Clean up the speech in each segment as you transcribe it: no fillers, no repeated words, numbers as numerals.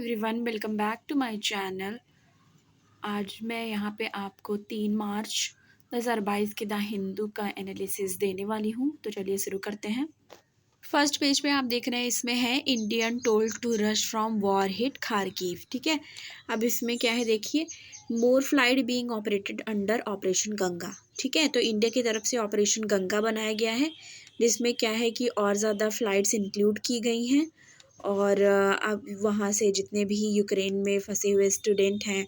Everyone, welcome back to my channel. आज मैं यहाँ पे आपको 3 मार्च 2022 के द हिंदू का एनालिसिस देने वाली हूँ। तो चलिए शुरू करते हैं। फर्स्ट पेज पे आप देख रहे हैं, इसमें है Indian told to rush from war hit Kharkiv. ठीक है, अब इसमें क्या है देखिए, more flight being operated under Operation Ganga. ठीक है, तो इंडिया की तरफ से ऑपरेशन गंगा बनाया गया है, जिसमें क्या है कि और ज़्यादा फ़्लाइट्स इंक्लूड की गई हैं और अब वहाँ से जितने भी यूक्रेन में फंसे हुए स्टूडेंट हैं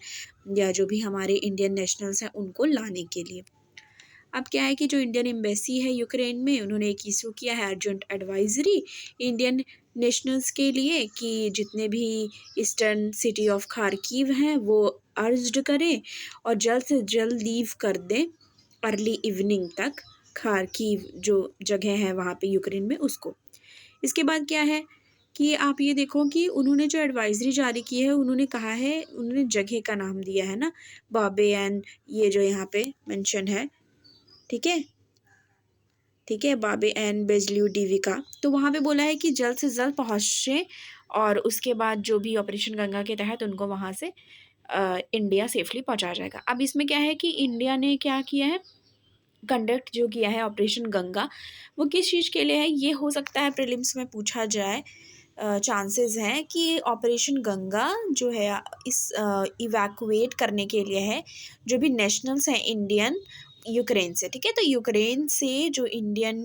या जो भी हमारे इंडियन नेशनल्स हैं उनको लाने के लिए। अब क्या है कि जो इंडियन एम्बेसी है यूक्रेन में, उन्होंने एक इशू किया है अर्जेंट एडवाइजरी इंडियन नेशनल्स के लिए कि जितने भी ईस्टर्न सिटी ऑफ खारकीव हैं वो अर्ज्ड करें और जल्द से जल्द लीव कर दें अर्ली इवनिंग तक खारकीव जो जगह है वहाँ पे यूक्रेन में उसको। इसके बाद क्या है कि आप ये देखो कि उन्होंने जो एडवाइजरी जारी की है, उन्होंने कहा है, उन्होंने जगह का नाम दिया है ना, बाबे एंड ये जो यहाँ पे मेंशन है, ठीक है, ठीक है, बाबे एंड बेजलियू डीवी का। तो वहाँ पे बोला है कि जल्द से जल्द पहुँचे और उसके बाद जो भी ऑपरेशन गंगा के तहत उनको वहाँ से इंडिया सेफली पहुँचाया जाएगा। अब इसमें क्या है कि इंडिया ने क्या किया है, कंडक्ट जो किया है ऑपरेशन गंगा, वो किस चीज़ के लिए है, ये हो सकता है प्रीलिम्स में पूछा जाए। चांसेस हैं कि ऑपरेशन गंगा जो है इस इवैक्यूएट करने के लिए है जो भी नेशनल्स हैं इंडियन यूक्रेन से। ठीक है, तो यूक्रेन से जो इंडियन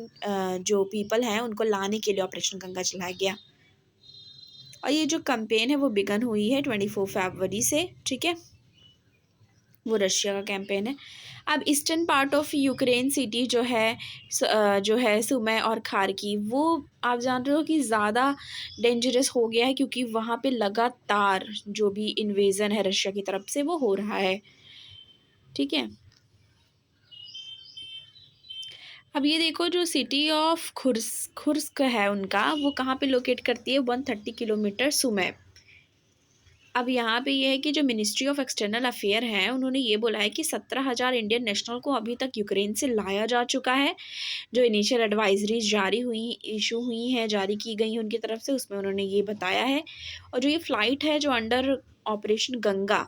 जो पीपल हैं उनको लाने के लिए ऑपरेशन गंगा चलाया गया और ये जो कैंपेन है वो बिगन हुई है 24 फरवरी से। ठीक है, वो रशिया का कैंपेन है। अब eastern part of Ukraine city जो है सुमै और खारकीव, वो आप जान रहे हो कि ज़्यादा डेंजरस हो गया है क्योंकि वहाँ पे लगातार जो भी इन्वेज़न है रशिया की तरफ से वो हो रहा है। ठीक है, अब ये देखो जो सिटी ऑफ खुर्स्क है उनका, वो कहाँ पे लोकेट करती है, 130 किलोमीटर सुमै। अब यहाँ पे ये है कि जो मिनिस्ट्री ऑफ एक्सटर्नल अफेयर हैं उन्होंने ये बोला है कि 17,000 इंडियन नेशनल को अभी तक यूक्रेन से लाया जा चुका है। जो इनिशियल एडवाइजरीज इशू हुई हैं, जारी की गई हैं उनकी तरफ से, उसमें उन्होंने ये बताया है। और जो ये फ़्लाइट है जो अंडर ऑपरेशन गंगा,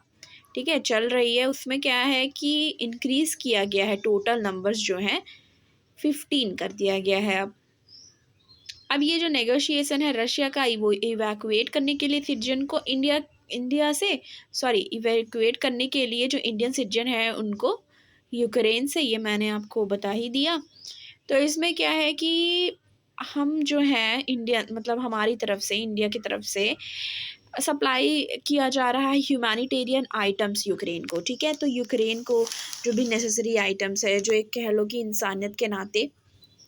ठीक है, चल रही है, उसमें क्या है कि इंक्रीज़ किया गया है, टोटल नंबर्स जो हैं 15 कर दिया गया है। अब ये जो नेगोशिएशन है रशिया का वो इवैक्यूएट करने के लिए सिटीजन को इवैक्यूएट करने के लिए जो इंडियन सिटीजन है उनको यूक्रेन से, ये मैंने आपको बता ही दिया। तो इसमें क्या है कि हम जो है इंडिया मतलब हमारी तरफ से, इंडिया की तरफ से सप्लाई किया जा रहा है ह्यूमैनिटेरियन आइटम्स यूक्रेन को। ठीक है, तो यूक्रेन को जो भी नेसेसरी आइटम्स है, जो एक कह लो कि इंसानियत के नाते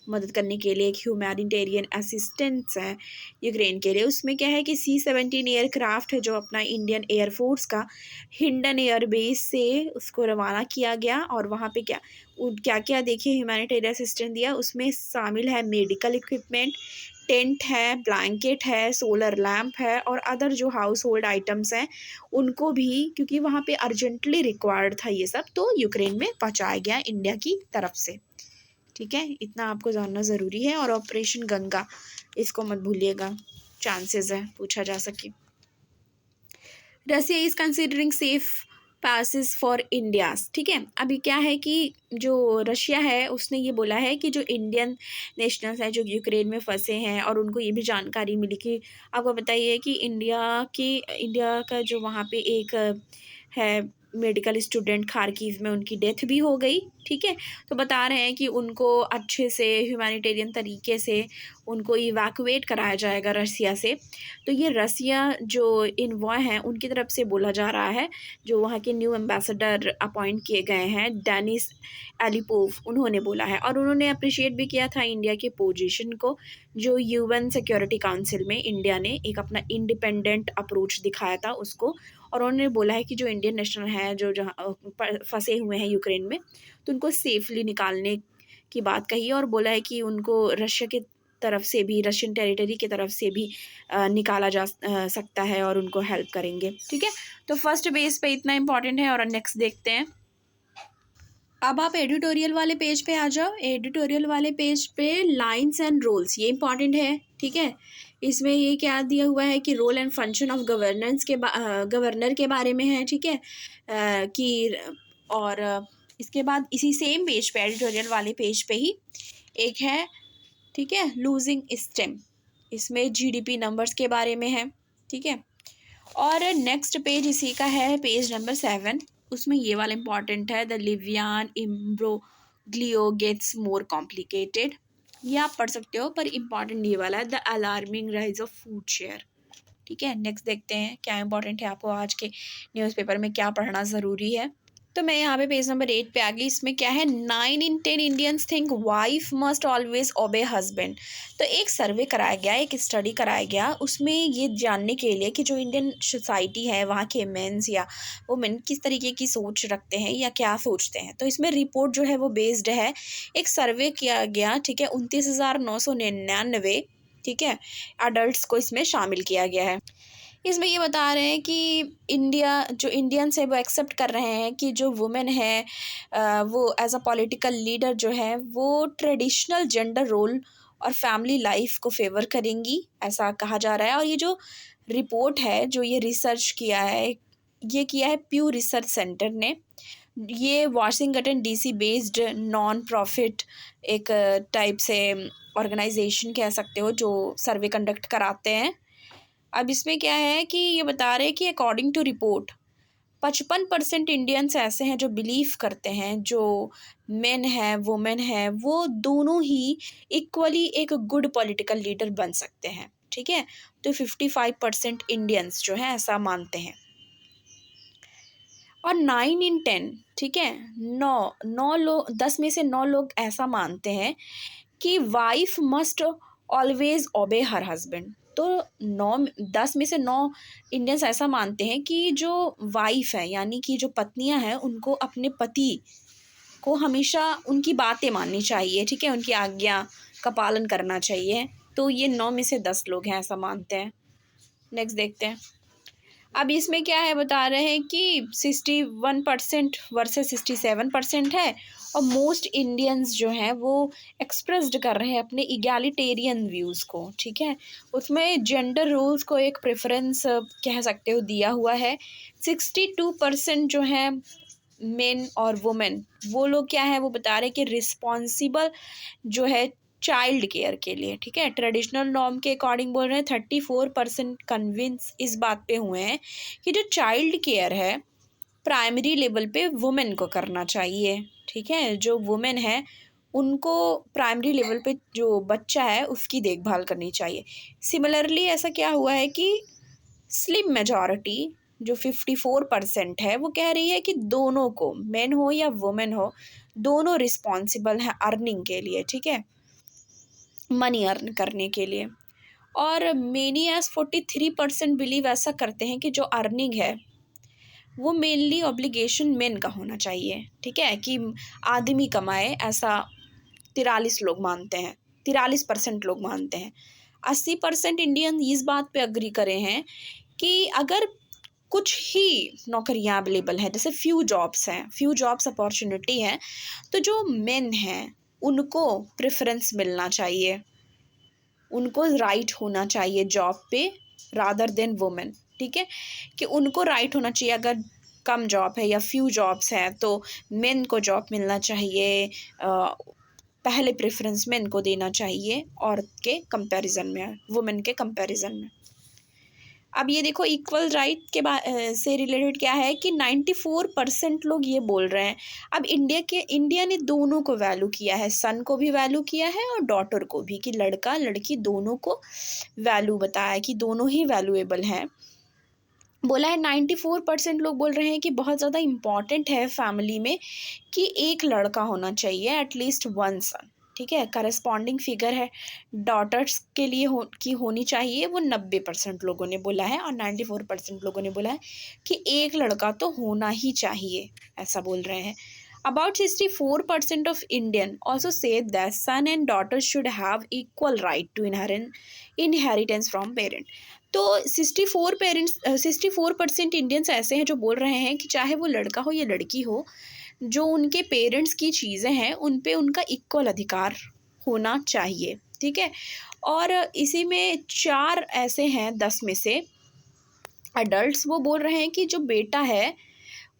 मदद करने के लिए एक ह्यूमैनिटेरियन असिस्टेंस है यूक्रेन के लिए, उसमें क्या है कि C-17 एयरक्राफ्ट है जो अपना इंडियन एयरफोर्स का हिंडन एयरबेस से उसको रवाना किया गया। और वहाँ पे क्या क्या देखिए ह्यूमैनिटेरियन असिस्टेंस दिया, उसमें शामिल है मेडिकल इक्विपमेंट, टेंट है, ब्लैंकेट है, सोलर लैंप है और अदर जो हाउस होल्ड आइटम्स हैं उनको भी, क्योंकि वहाँ पे अर्जेंटली रिक्वायर्ड था ये सब, तो यूक्रेन में पहुँचाया गया इंडिया की तरफ से। ठीक है, इतना आपको जानना ज़रूरी है। और ऑपरेशन गंगा, इसको मत भूलिएगा, चांसेस है पूछा जा सके। Russia is considering safe passes for Indians. ठीक है, अभी क्या है कि जो रशिया है उसने ये बोला है कि जो इंडियन नेशनल्स हैं जो यूक्रेन में फंसे हैं और उनको ये भी जानकारी मिली कि आपको बताइए कि इंडिया का जो वहाँ पे एक है मेडिकल स्टूडेंट खारकीव में, उनकी डेथ भी हो गई। ठीक है, तो बता रहे हैं कि उनको अच्छे से ह्यूमैनिटेरियन तरीके से उनको इवैक्यूएट कराया जाएगा रसिया से। तो ये रसिया जो इन्वॉय हैं उनकी तरफ से बोला जा रहा है, जो वहाँ के न्यू एम्बेसडर अपॉइंट किए गए हैं डेनिस एलिपोव, उन्होंने बोला है। और उन्होंने अप्रिशिएट भी किया था इंडिया के पोजीशन को, जो UN सिक्योरिटी काउंसिल में इंडिया ने एक अपना इंडिपेंडेंट अप्रोच दिखाया था उसको। और उन्होंने बोला है कि जो इंडियन नेशनल हैं जो जहाँ फंसे हुए हैं यूक्रेन में, तो उनको सेफली निकालने की बात कही और बोला है कि उनको रशिया के तरफ से भी, रशियन टेरिटरी की तरफ से भी निकाला जा सकता है और उनको हेल्प करेंगे। ठीक है, तो फर्स्ट बेस पे इतना इम्पॉर्टेंट है। और नेक्स्ट देखते हैं। अब आप एडिटोरियल वाले पेज पे आ जाओ। एडिटोरियल वाले पेज पे लाइन्स एंड रोल्स, ये इंपॉर्टेंट है। ठीक है, इसमें ये क्या दिया हुआ है कि role and function of governor के बारे में है, ठीक है। कि और इसके बाद इसी सेम पेज पे, एडिटोरियल वाले पेज पे ही एक है, ठीक है, लूजिंग स्टेम। इसमें जीडीपी नंबर्स के बारे में है, ठीक है। और नेक्स्ट पेज इसी का है, पेज नंबर 7। उसमें ये वाला इंपॉर्टेंट है, द लिवियन इम्ब्रोग्लियो गेट्स मोर कॉम्प्लिकेटेड। ये आप पढ़ सकते हो, पर इम्पॉर्टेंट ये वाला है, the alarming rise of food share, ठीक है। नेक्स्ट देखते हैं क्या इंपॉर्टेंट है, आपको आज के न्यूज़पेपर में क्या पढ़ना ज़रूरी है। तो मैं यहाँ पे पेज नंबर 8 पे आ गई। इसमें क्या है, 9 in 10 Indians think wife must always obey husband. तो एक सर्वे कराया गया, एक स्टडी कराया गया, उसमें ये जानने के लिए कि जो इंडियन सोसाइटी है वहाँ के मेंस या वुमेन किस तरीके की सोच रखते हैं या क्या सोचते हैं। तो इसमें रिपोर्ट जो है वो बेस्ड है, एक सर्वे किया गया, ठीक है, 29,999, ठीक है, अडल्ट्स को इसमें शामिल किया गया है। इसमें ये बता रहे हैं कि जो इंडियंस है वो एक्सेप्ट कर रहे हैं कि जो वुमेन है वो एज अ पॉलिटिकल लीडर जो है वो ट्रेडिशनल जेंडर रोल और फैमिली लाइफ को फेवर करेंगी, ऐसा कहा जा रहा है। और ये जो रिपोर्ट है, जो ये रिसर्च किया है, ये किया है प्यू रिसर्च सेंटर ने। ये Washington DC based non profit एक टाइप से ऑर्गेनाइजेशन कह सकते हो, जो सर्वे कंडक्ट कराते हैं। अब इसमें क्या है कि ये बता रहे हैं कि अकॉर्डिंग टू रिपोर्ट 55% इंडियंस ऐसे हैं जो बिलीव करते हैं जो मेन है वुमेन है वो दोनों ही इक्वली एक गुड पॉलिटिकल लीडर बन सकते हैं, ठीक है। तो 55% इंडियंस जो है ऐसा मानते हैं। और 9 in 10, ठीक है, 10 में से 9 लोग ऐसा मानते हैं कि वाइफ मस्ट ऑलवेज ओबे हर हस्बैंड। तो 10 में से 9 इंडियंस ऐसा मानते हैं कि जो वाइफ है, यानी कि जो पत्नियां हैं, उनको अपने पति को हमेशा उनकी बातें माननी चाहिए, ठीक है, उनकी आज्ञा का पालन करना चाहिए। तो ये 9 में से 10 लोग हैं ऐसा मानते हैं। नेक्स्ट देखते हैं। अब इसमें क्या है, बता रहे हैं कि 61% वर्सेस 67% है। और मोस्ट इंडियंस जो हैं वो एक्सप्रेस्ड कर रहे हैं अपने इगैलिटेरियन व्यूज़ को, ठीक है। उसमें जेंडर रोल्स को एक प्रेफरेंस कह सकते हो दिया हुआ है। 62% जो है मेन और वुमेन, वो लोग क्या है वो बता रहे हैं कि रिस्पॉन्सिबल जो है चाइल्ड केयर के लिए, ठीक है, ट्रेडिशनल नॉर्म के अकॉर्डिंग बोल रहे हैं। 34% कन्विंस इस बात पे हुए हैं कि जो चाइल्ड केयर है प्राइमरी लेवल पे वुमेन को करना चाहिए, ठीक है। जो वुमेन है उनको प्राइमरी लेवल पे जो बच्चा है उसकी देखभाल करनी चाहिए। सिमिलरली ऐसा क्या हुआ है कि स्लिम मेजॉरिटी जो 54% है वो कह रही है कि दोनों को, मेन हो या वुमेन हो, दोनों रिस्पॉन्सिबल हैं अर्निंग के लिए, ठीक है, मनी अर्न करने के लिए। और मेनी एज 43% बिलीव ऐसा करते हैं कि जो अर्निंग है वो मेनली ऑब्लिगेशन मेन का होना चाहिए, ठीक है, कि आदमी कमाए, ऐसा 43 लोग मानते हैं, 43% लोग मानते हैं। 80% इंडियन इस बात पे अग्री करे हैं कि अगर कुछ ही नौकरियां अवेलेबल हैं, जैसे फ्यू जॉब्स अपॉर्चुनिटी हैं, तो जो मेन हैं उनको प्रेफरेंस मिलना चाहिए, उनको राइट होना चाहिए जॉब पे रादर देन वुमेन, ठीक है, कि उनको राइट होना चाहिए। अगर कम जॉब है या फ्यू जॉब्स हैं तो मेन को जॉब मिलना चाहिए, पहले प्रेफरेंस मेन को देना चाहिए औरत के कंपैरिजन में, वुमेन के कंपैरिजन में। अब ये देखो इक्वल राइट के से रिलेटेड क्या है कि 94% लोग ये बोल रहे हैं। अब इंडिया ने दोनों को वैल्यू किया है, सन को भी वैल्यू किया है और डॉटर को भी, कि लड़का लड़की दोनों को वैल्यू बताया कि दोनों ही वैल्यूएबल हैं। बोला है 94% लोग बोल रहे हैं कि बहुत ज़्यादा इम्पॉर्टेंट है फैमिली में कि एक लड़का होना चाहिए, एटलीस्ट वन सन, ठीक है। करस्पॉन्डिंग फिगर है डॉटर्स के लिए होनी चाहिए, वो 90% लोगों ने बोला है। और 94% लोगों ने बोला है कि एक लड़का तो होना ही चाहिए, ऐसा बोल रहे हैं। About 64% of Indian also say that son and daughter should have equal right to inheritance from parent. तो 64% इंडियंस ऐसे हैं जो बोल रहे हैं कि चाहे वो लड़का हो या लड़की हो, जो उनके पेरेंट्स की चीज़ें हैं उन पे उनका इक्वल अधिकार होना चाहिए, ठीक है। और इसी में 4 ऐसे हैं 10 में से एडल्ट्स, वो बोल रहे हैं कि जो बेटा है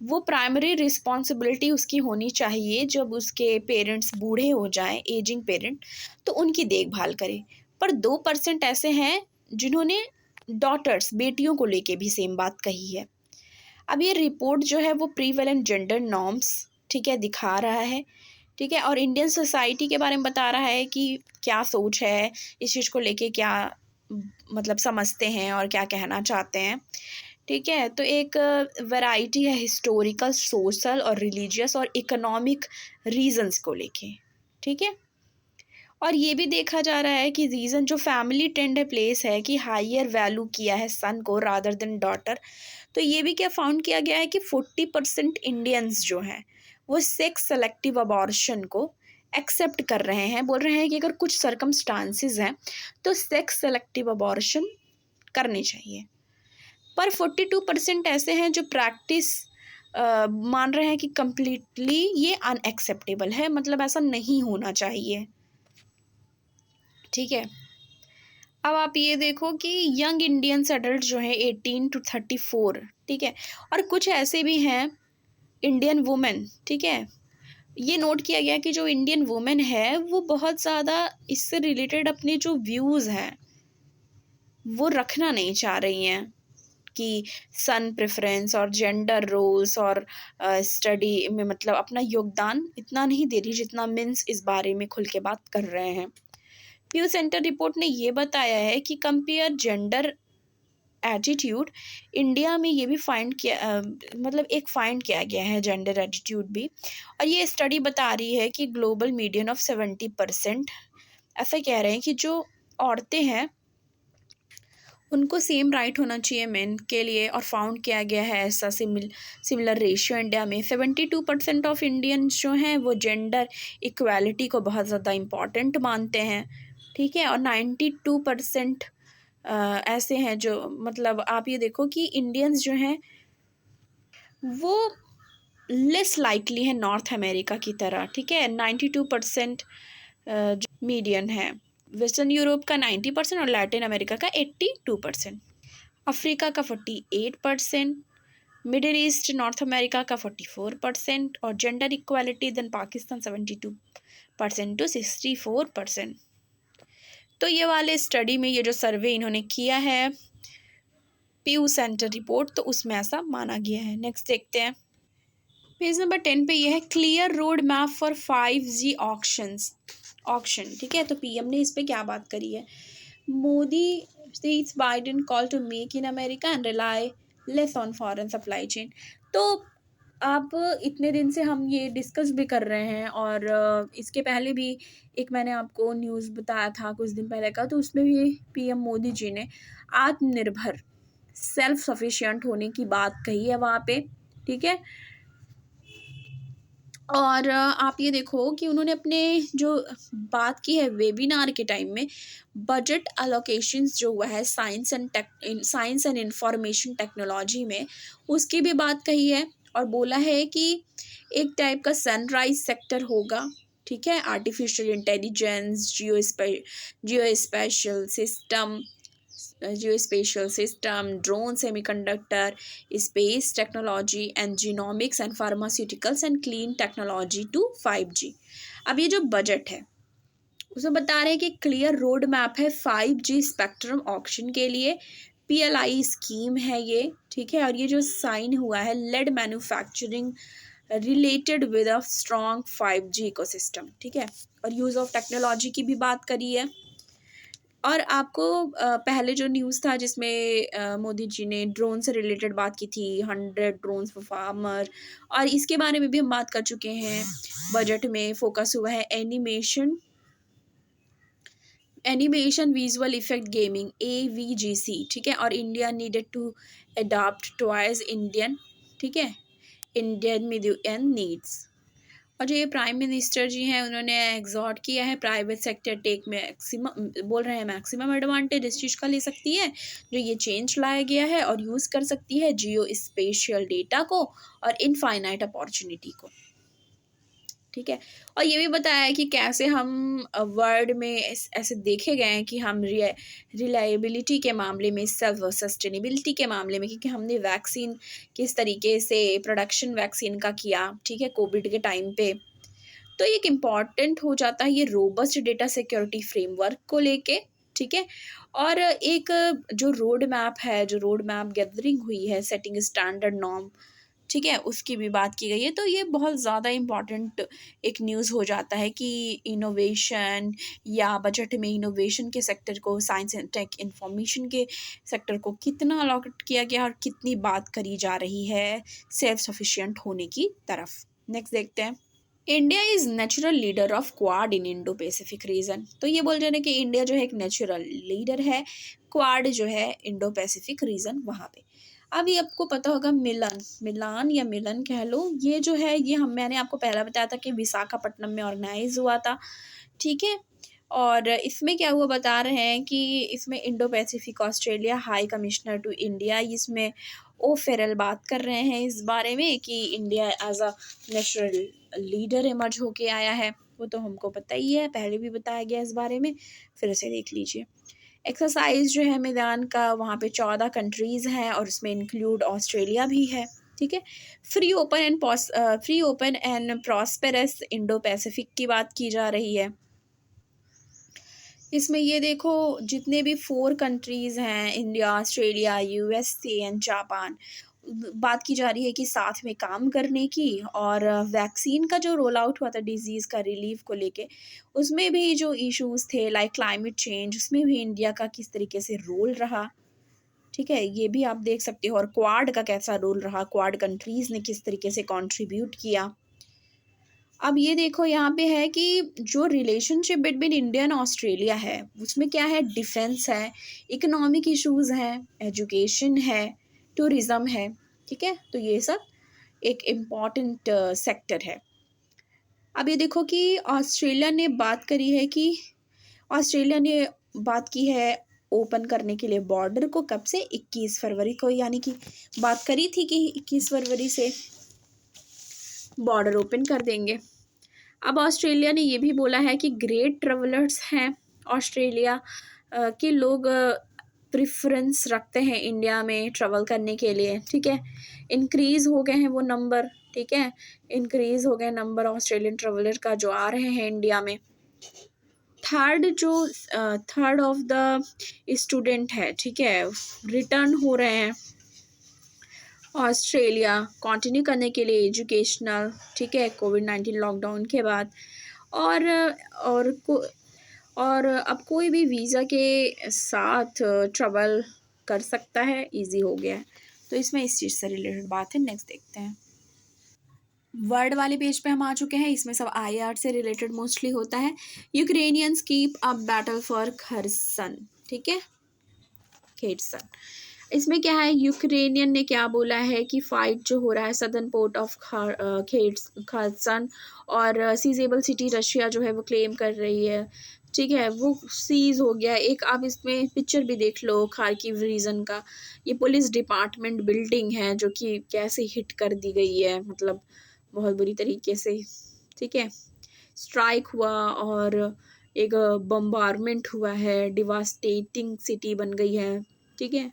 वो प्राइमरी रिस्पॉन्सिबिलिटी उसकी होनी चाहिए जब उसके पेरेंट्स बूढ़े हो जाएं, एजिंग पेरेंट, तो उनकी देखभाल करे। पर 2% ऐसे हैं जिन्होंने डॉटर्स, बेटियों को लेके भी सेम बात कही है। अब ये रिपोर्ट जो है वो प्रीवेलेंट जेंडर नॉर्म्स, ठीक है, दिखा रहा है, ठीक है, और इंडियन सोसाइटी के बारे में बता रहा है कि क्या सोच है इस चीज़ को लेके, क्या मतलब समझते हैं और क्या कहना चाहते हैं, ठीक है। तो एक वैरायटी है हिस्टोरिकल, सोशल और रिलीजियस और इकोनॉमिक रीजंस को लेके, ठीक है। और ये भी देखा जा रहा है कि रीज़न जो फैमिली ट्रेंड है, प्लेस है कि हायर वैल्यू किया है सन को रादर देन डॉटर। तो ये भी क्या फाउंड किया गया है कि 40% इंडियंस जो हैं वो सेक्स सेलेक्टिव अबॉर्शन को एक्सेप्ट कर रहे हैं, बोल रहे हैं कि अगर कुछ सर्कमस्टांसिस हैं तो सेक्स सेलेक्टिव अबॉर्शन करनी चाहिए। पर 42% ऐसे हैं जो प्रैक्टिस मान रहे हैं कि कम्प्लीटली ये अनएक्सेप्टेबल है, मतलब ऐसा नहीं होना चाहिए, ठीक है। अब आप ये देखो कि यंग इंडियंस एडल्ट जो है 18 to 34, ठीक है, और कुछ ऐसे भी हैं इंडियन वुमेन, ठीक है। ये नोट किया गया कि जो इंडियन वुमेन है वो बहुत ज़्यादा इससे रिलेटेड अपने जो व्यूज़ हैं वो रखना नहीं चाह रही हैं कि सन प्रेफरेंस और जेंडर रोल्स और स्टडी में मतलब अपना योगदान इतना नहीं दे रही जितना मेंस इस बारे में खुल के बात कर रहे हैं। प्यू सेंटर रिपोर्ट ने ये बताया है कि कंपेयर जेंडर एटीट्यूड, इंडिया में ये भी फाइंड किया मतलब एक फाइंड किया गया है जेंडर एटीट्यूड भी। और ये स्टडी बता रही है कि ग्लोबल मीडियन ऑफ 70% ऐसा कह रहे हैं कि जो औरतें हैं उनको सेम राइट होना चाहिए मेन के लिए, और फाउंड किया गया है ऐसा सिमिलर रेशियो इंडिया में। 72% ऑफ इंडियंस जो हैं वो जेंडर इक्वालिटी को बहुत ज़्यादा इम्पॉर्टेंट मानते हैं, ठीक है। और 92% ऐसे हैं जो मतलब आप ये देखो कि इंडियंस जो हैं वो लेस लाइकली है नॉर्थ अमेरिका की तरह, ठीक है। 92% मीडियन है, वेस्टर्न यूरोप का 90% और लैटिन अमेरिका का 82%, अफ्रीका का 48%, मिडिल ईस्ट नॉर्थ अमेरिका का 44%, और gender equality then Pakistan 72% to 64%। तो ये वाले स्टडी में ये जो सर्वे इन्होंने किया है प्यू सेंटर रिपोर्ट, तो उसमें ऐसा माना गया है। नेक्स्ट देखते हैं, पेज नंबर 10 पे ये है clear road map for 5G auction, ठीक है। तो पीएम ने इस पे क्या बात करी है, Modi sees Biden call to make in America and rely less on foreign supply chain। तो आप इतने दिन से हम ये डिस्कस भी कर रहे हैं, और इसके पहले भी एक मैंने आपको न्यूज़ बताया था कुछ दिन पहले का, तो उसमें भी पीएम मोदी जी ने आत्मनिर्भर, सेल्फ सफिशिएंट होने की बात कही है वहाँ पे, ठीक है। और आप ये देखो कि उन्होंने अपने जो बात की है वेबिनार के टाइम में, बजट अलोकेशंस जो हुआ है साइंस एंड इंफॉर्मेशन टेक्नोलॉजी में, उसकी भी बात कही है। और बोला है कि एक टाइप का सनराइज सेक्टर होगा, ठीक है। Artificial intelligence, geospatial system, drone, semiconductor, space technology and genomics and pharmaceuticals and clean technology to 5G। अब ये जो बजट है उसमें बता रहे हैं कि क्लियर रोड मैप है 5G स्पेक्ट्रम ऑक्शन के लिए, PLI स्कीम है ये, ठीक है। और ये जो साइन हुआ है led manufacturing related with a strong 5G ecosystem, ठीक है। और यूज़ ऑफ टेक्नोलॉजी की भी बात करी है। और आपको पहले जो न्यूज़ था जिसमें मोदी जी ने ड्रोन से रिलेटेड बात की थी, 100 ड्रोन्स फॉर फार्मर, और इसके बारे में भी हम बात कर चुके हैं। बजट में फोकस हुआ है animation visual effect gaming, AVGC, ठीक है। और India needed to adopt towards Indian, ठीक है, इंडियन मीडियम नीड्स। और जो ये प्राइम मिनिस्टर जी हैं उन्होंने एग्जॉर्ट किया है प्राइवेट सेक्टर टेक मैक्सिमम, बोल रहे हैं मैक्सिमम एडवांटेज इस चीज़ का ले सकती है जो ये चेंज लाया गया है, और यूज़ कर सकती है जियो स्पेशियल डेटा को और इनफाइनाइट अपॉर्चुनिटी को। ठीक है। और ये भी बताया है कि कैसे हम वर्ल्ड में ऐसे देखे गए हैं कि हम रिलायबिलिटी के मामले में, सेल्फ सस्टेनेबिलिटी के मामले में, क्योंकि हमने वैक्सीन किस तरीके से प्रोडक्शन वैक्सीन का किया, ठीक है, कोविड के टाइम पे। तो एक इम्पॉर्टेंट हो जाता है ये रोबस्ट डेटा सिक्योरिटी फ्रेमवर्क को लेके, ठीक है। और एक जो रोड मैप है, जो रोड मैप गैदरिंग हुई है, सेटिंग स्टैंडर्ड नॉर्म, ठीक है, उसकी भी बात की गई है। तो ये बहुत ज़्यादा इम्पॉर्टेंट एक न्यूज़ हो जाता है कि इनोवेशन या बजट में इनोवेशन के सेक्टर को, साइंस एंड टेक इंफॉर्मेशन के सेक्टर को कितना अलॉट किया गया और कितनी बात करी जा रही है सेल्फ सफिशिएंट होने की तरफ। नेक्स्ट देखते हैं। India is natural leader of quad in Indo Pacific region. तो ये बोल रहे हैं कि इंडिया जो है एक नेचुरल लीडर है क्वाड जो है इंडो पैसिफिक रीजन वहाँ पे। अब ये आपको पता होगा मिलान या मिलन कह लो, ये जो है ये मैंने आपको पहला बताया था कि विशाखापट्टनम में ऑर्गेनाइज हुआ था, ठीक है। और इसमें क्या हुआ बता रहे हैं कि इसमें Indo Pacific Australia high commissioner to India, इसमें ओ फेरल बात कर रहे हैं इस बारे में कि India as a natural leader emerge होके आया है। वो तो हमको पता ही है, पहले भी बताया गया इस बारे में, फिर से देख लीजिए। एक्सरसाइज जो है मैदान का, वहाँ पे 14 कंट्रीज़ हैं और उसमें इंक्लूड ऑस्ट्रेलिया भी है, ठीक है। Free open and prosperous Indo Pacific की बात की जा रही है। इसमें ये देखो जितने भी 4 कंट्रीज़ हैं, India, Australia, USA and Japan, बात की जा रही है कि साथ में काम करने की। और वैक्सीन का जो रोल आउट हुआ था डिज़ीज़ का रिलीफ को लेके, उसमें भी जो इश्यूज़ थे लाइक क्लाइमेट चेंज, उसमें भी इंडिया का किस तरीके से रोल रहा, ठीक है, ये भी आप देख सकते हो। और क्वाड का कैसा रोल रहा, क्वाड कंट्रीज़ ने किस तरीके से कंट्रीब्यूट किया। अब ये देखो यहाँ पे है कि जो relationship between India and Australia है, उसमें क्या है, डिफेंस है, इकोनॉमिक इश्यूज़ हैं, एजुकेशन है, टूरिज़्म है, ठीक है। तो ये सब एक इम्पॉर्टेंट सेक्टर है। अब ये देखो कि ऑस्ट्रेलिया ने बात करी है कि ऑस्ट्रेलिया ने बात की है ओपन करने के लिए बॉर्डर को, कब से, 21 फरवरी को, यानी कि बात करी थी कि 21 फरवरी से बॉर्डर ओपन कर देंगे। अब ऑस्ट्रेलिया ने ये भी बोला है कि ग्रेट ट्रेवलर्स हैं ऑस्ट्रेलिया के लोग, प्रेफरेंस रखते हैं इंडिया में ट्रैवल करने के लिए, ठीक है। इंक्रीज़ हो गए हैं वो नंबर, ठीक है, इंक्रीज़ हो गए नंबर ऑस्ट्रेलियन ट्रेवलर का जो आ रहे हैं इंडिया में। थर्ड ऑफ द स्टूडेंट है, ठीक है, रिटर्न हो रहे हैं ऑस्ट्रेलिया कंटिन्यू करने के लिए एजुकेशनल, ठीक है, कोविड-19 लॉकडाउन के बाद। और और को और अब कोई भी वीज़ा के साथ ट्रैवल कर सकता है, इजी हो गया है। तो इसमें इस चीज़ से रिलेटेड बात है। नेक्स्ट देखते हैं। वर्ड वाले पेज पे हम आ चुके हैं। इसमें सब आईआर से रिलेटेड मोस्टली होता है। Ukrainians keep a battle for Kherson, ठीक है, खेरसन। इसमें क्या है, यूक्रेनियन ने क्या बोला है कि फ़ाइट जो हो रहा है सदर्न पोर्ट ऑफ खरसन और सीजेबल सिटी रशिया जो है वो क्लेम कर रही है, ठीक है, वो सीज़ हो गया। एक आप इसमें पिक्चर भी देख लो खार्किव रीजन का, ये पुलिस डिपार्टमेंट बिल्डिंग है जो कि कैसे हिट कर दी गई है, मतलब बहुत बुरी तरीके से, ठीक है, स्ट्राइक हुआ और एक बम्बारमेंट हुआ है, डिवास्टेटिंग सिटी बन गई है, ठीक है।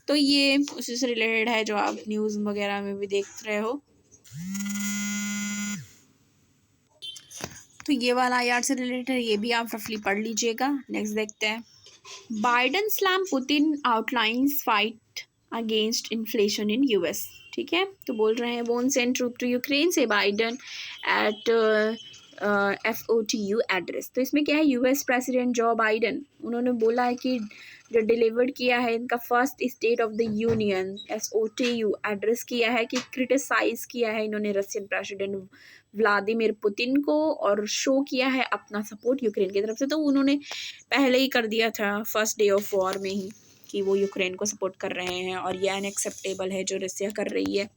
तो ये उसी से रिलेटेड है जो आप न्यूज़ वगैरह में भी देख रहे हो। तो ये वाला आईआर से रिलेटेड है, ये भी आप रफली पढ़ लीजिएगा। नेक्स्ट देखते हैं। Biden slam Putin outlines fight against inflation in US, ठीक है। तो बोल रहे हैं won't send troop to Ukraine से बाइडन एट FOTU एड्रेस। तो इसमें क्या है, यूएस प्रेसिडेंट जो बाइडन, उन्होंने बोला है कि जो डिलीवर्ड किया है इनका first state of the union SOTU address किया है, कि क्रिटिसाइज किया है इन्होंने रशियन प्रेसिडेंट व्लादिमीर पुतिन को और शो किया है अपना सपोर्ट यूक्रेन की तरफ से। तो उन्होंने पहले ही कर दिया था फर्स्ट डे ऑफ वॉर में ही कि वो यूक्रेन को सपोर्ट कर रहे हैं और ये अनएक्सेप्टेबल है जो रशिया कर रही है।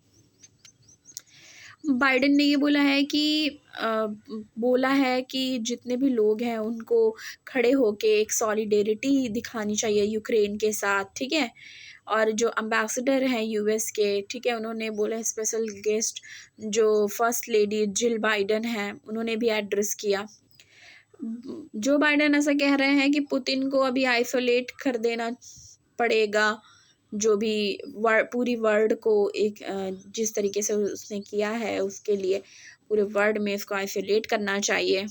बाइडेन ने ये बोला है कि जितने भी लोग हैं उनको खड़े होके एक सॉलिडेरिटी दिखानी चाहिए यूक्रेन के साथ, ठीक है। और जो एम्बेसडर हैं यूएस के, ठीक है, उन्होंने बोला है, स्पेशल गेस्ट जो फर्स्ट लेडी जिल बाइडन हैं उन्होंने भी एड्रेस किया। जो बाइडन ऐसा कह रहे हैं कि पुतिन को अभी आइसोलेट कर देना पड़ेगा, जो भी पूरी वर्ल्ड को एक जिस तरीके से उसने किया है उसके लिए पूरे वर्ल्ड में इसको आइसोलेट करना चाहिए।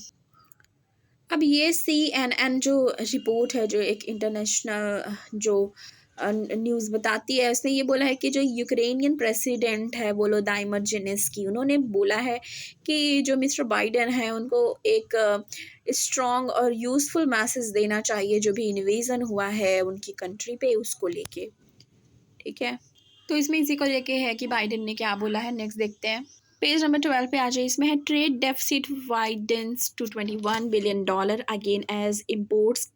अब ये CNN जो रिपोर्ट है, जो एक इंटरनेशनल जो न्यूज़ बताती है, उसने ये बोला है कि जो यूक्रेनियन प्रेसिडेंट है वोलोदाइमर जेलेंस्की, उन्होंने बोला है कि जो मिस्टर बाइडन है उनको एक स्ट्रॉन्ग और यूज़फुल मैसेज देना चाहिए जो भी इन्वेजन हुआ है उनकी कंट्री पे उसको लेके, ठीक है। तो इसमें इसी को लेके है कि बाइडन ने क्या बोला है। नेक्स्ट देखते हैं, पेज नंबर 12 पे आ जाए। इसमें है trade deficit widens to $21 billion again as imports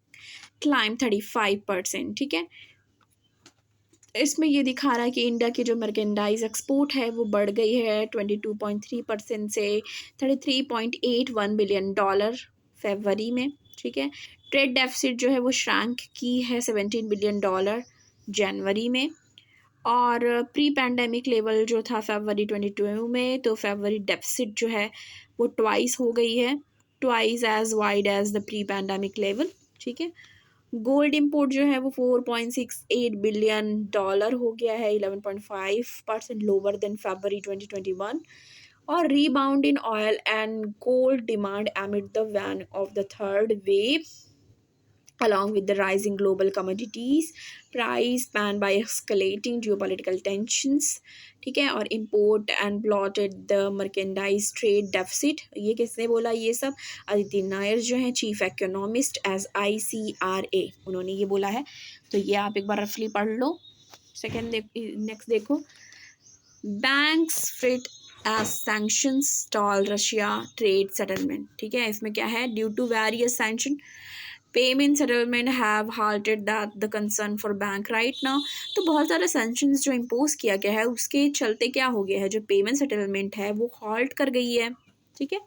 climb 35%, ठीक है। इसमें ये दिखा रहा है कि इंडिया की जो मर्केंडाइज एक्सपोर्ट है वो बढ़ गई है 22.3% से $33.81 बिलियन फरवरी में, ठीक है। ट्रेड डेफिसिट जो है वो श्रैंक की है $17 बिलियन जनवरी में, और प्री पैंडेमिक लेवल जो था फरवरी 22 में, तो फरवरी डेफिसिट जो है वो ट्वाइस हो गई है, twice as wide as the pre pandemic level, ठीक है। गोल्ड इंपोर्ट जो है वो $4.68 बिलियन हो गया है, 11.5% लोअर देन फरवरी 2021, और rebound in oil and gold demand amid the wane of the third wave along with the rising global commodities price banned by escalating geopolitical tensions, ठीक है। और import and blotted the merchandise trade deficit, ये किसने बोला ये सब? अदिति नायर जो हैं चीफ इकोनॉमिस्ट एज ICRA, उन्होंने ये बोला है। तो ये आप एक बार रफली पढ़ लो। नेक्स्ट देखो, banks fret as sanctions stall Russia trade settlement, ठीक है। इसमें क्या है, due to various sanction payment settlement have halted that the concern for bank right now. तो बहुत सारे सैंक्शंस जो इम्पोज किया गया है उसके चलते क्या हो गया है, जो पेमेंट सेटलमेंट है वो हॉल्ट कर गई है, ठीक है।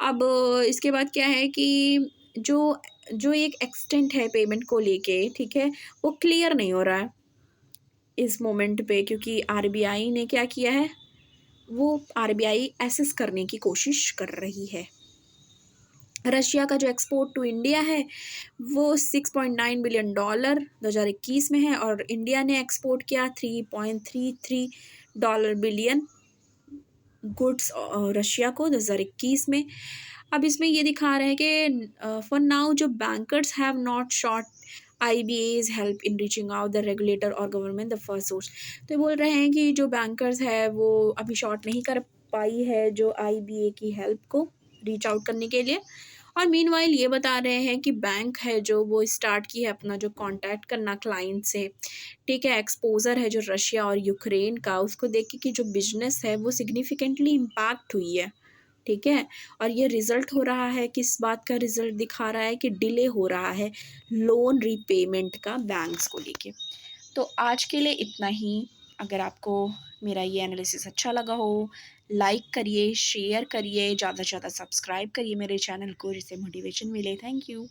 अब इसके बाद क्या है कि जो जो एक एक्सटेंट है पेमेंट को लेके, ठीक है, वो क्लियर नहीं हो रहा है इस मोमेंट पे, क्योंकि RBI ने क्या किया है, वो RBI एसेस करने की कोशिश कर रही है। रशिया का जो एक्सपोर्ट टू इंडिया है वो $6.9 बिलियन 2021 में है, और इंडिया ने एक्सपोर्ट किया $3.33 बिलियन गुड्स रशिया को 2021 में। अब इसमें ये दिखा रहे हैं कि फॉर नाउ जो bankers have not shot IBA's help in reaching out the regulator और गवर्नमेंट द फर्स्ट सोर्स। तो बोल रहे हैं कि जो बैंकर्स है वो अभी शॉर्ट नहीं कर पाई है जो IBA की हेल्प को रीच आउट करने के लिए। और मीनवाइल ये बता रहे हैं कि बैंक है जो वो स्टार्ट की है अपना जो कांटेक्ट करना क्लाइंट से, ठीक है। एक्सपोजर है जो रशिया और यूक्रेन का, उसको देख के कि जो बिजनेस है वो सिग्निफिकेंटली इम्पैक्ट हुई है, ठीक है। और ये रिजल्ट हो रहा है, किस बात का रिजल्ट दिखा रहा है कि डिले हो रहा है लोन रीपेमेंट का बैंक्स को लेके। तो आज के लिए इतना ही। अगर आपको मेरा ये एनालिसिस अच्छा लगा हो, लाइक करिए, शेयर करिए, ज़्यादा से ज़्यादा सब्सक्राइब करिए मेरे चैनल को, जिससे मोटिवेशन मिले। Thank you.